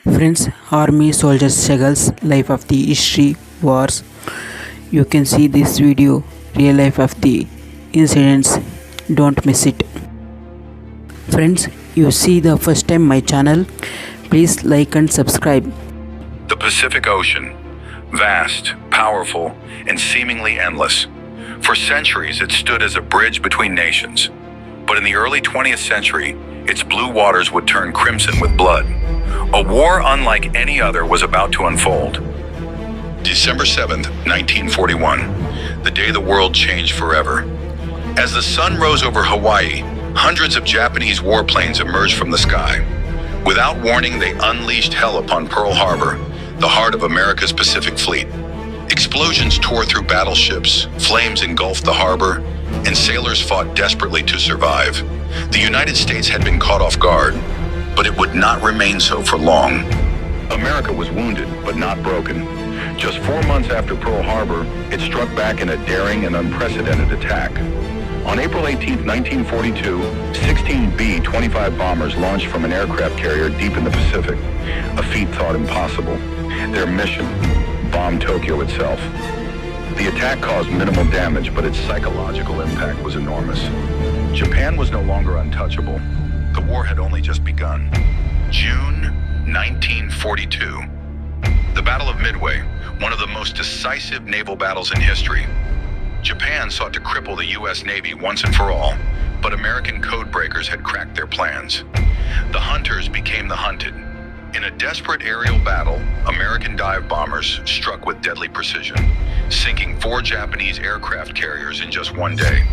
Friends, army soldiers struggles, life of the history, wars. You can see this video, real life of the incidents. Don't miss it. Friends, you see the first time my channel, please like and subscribe. The Pacific Ocean, vast, powerful, and seemingly endless. For centuries, it stood as a bridge between nations. But in the early 20th century, its blue waters would turn crimson with blood. A war unlike any other was about to unfold. December 7th, 1941, the day the world changed forever. As the sun rose over Hawaii, hundreds of Japanese warplanes emerged from the sky. Without warning, they unleashed hell upon Pearl Harbor, the heart of America's Pacific Fleet. Explosions tore through battleships, flames engulfed the harbor, and sailors fought desperately to survive. The United States had been caught off guard, but it would not remain so for long. America was wounded, but not broken. Just 4 months after Pearl Harbor, it struck back in a daring and unprecedented attack. On April 18, 1942, 16 B-25 bombers launched from an aircraft carrier deep in the Pacific, a feat thought impossible. Their mission: bomb Tokyo itself. The attack caused minimal damage, but its psychological impact was enormous. Japan was no longer untouchable. The war had only just begun. June 1942. The Battle of Midway, one of the most decisive naval battles in history. Japan sought to cripple the U.S. Navy once and for all, but American codebreakers had cracked their plans. The hunters became the hunted. In a desperate aerial battle, American dive bombers struck with deadly precision, sinking 4 Japanese aircraft carriers in just one day.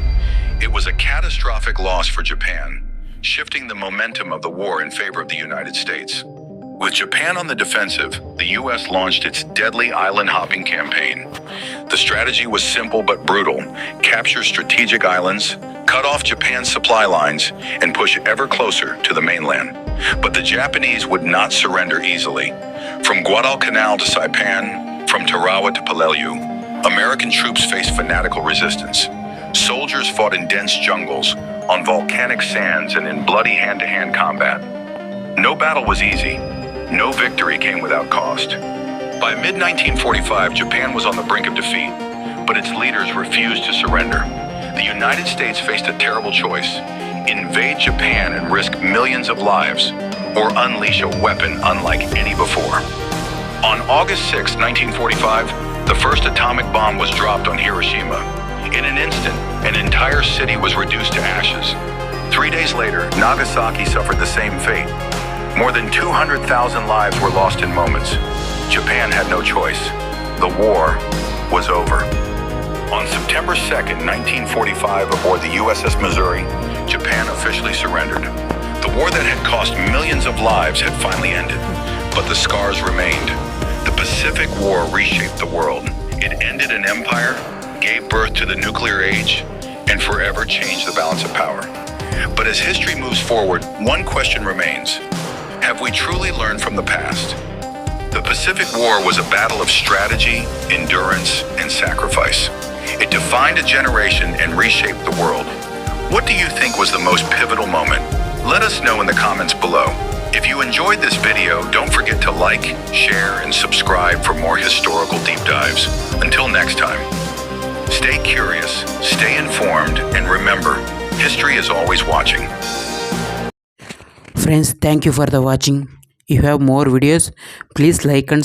It was a catastrophic loss for Japan, shifting the momentum of the war in favor of the United States. With Japan on the defensive, the U.S. launched its deadly island-hopping campaign. The strategy was simple but brutal: capture strategic islands, cut off Japan's supply lines, and push ever closer to the mainland. But the Japanese would not surrender easily. From Guadalcanal to Saipan, from Tarawa to Peleliu, American troops faced fanatical resistance. Soldiers fought in dense jungles, on volcanic sands, and in bloody hand-to-hand combat. No battle was easy. No victory came without cost. By mid-1945, Japan was on the brink of defeat, but its leaders refused to surrender. The United States faced a terrible choice: invade Japan and risk millions of lives, or unleash a weapon unlike any before. On August 6, 1945, the first atomic bomb was dropped on Hiroshima. In an instant, an entire city was reduced to ashes. 3 days later, Nagasaki suffered the same fate. More than 200,000 lives were lost in moments. Japan had no choice. The war was over. On September 2nd, 1945, aboard the USS Missouri, Japan officially surrendered. The war that had cost millions of lives had finally ended, but the scars remained. The Pacific War reshaped the world. It ended an empire, gave birth to the nuclear age, and forever changed the balance of power. But as history moves forward, one question remains: have we truly learned from the past? The Pacific War was a battle of strategy, endurance, and sacrifice. It defined a generation and reshaped the world. What do you think was the most pivotal moment? Let us know in the comments below. If you enjoyed this video, don't forget to like, share, and subscribe for more historical deep dives. Until next time, stay curious, stay informed, and remember, history is always watching. Friends, thank you for the watching. If you have more videos, please like and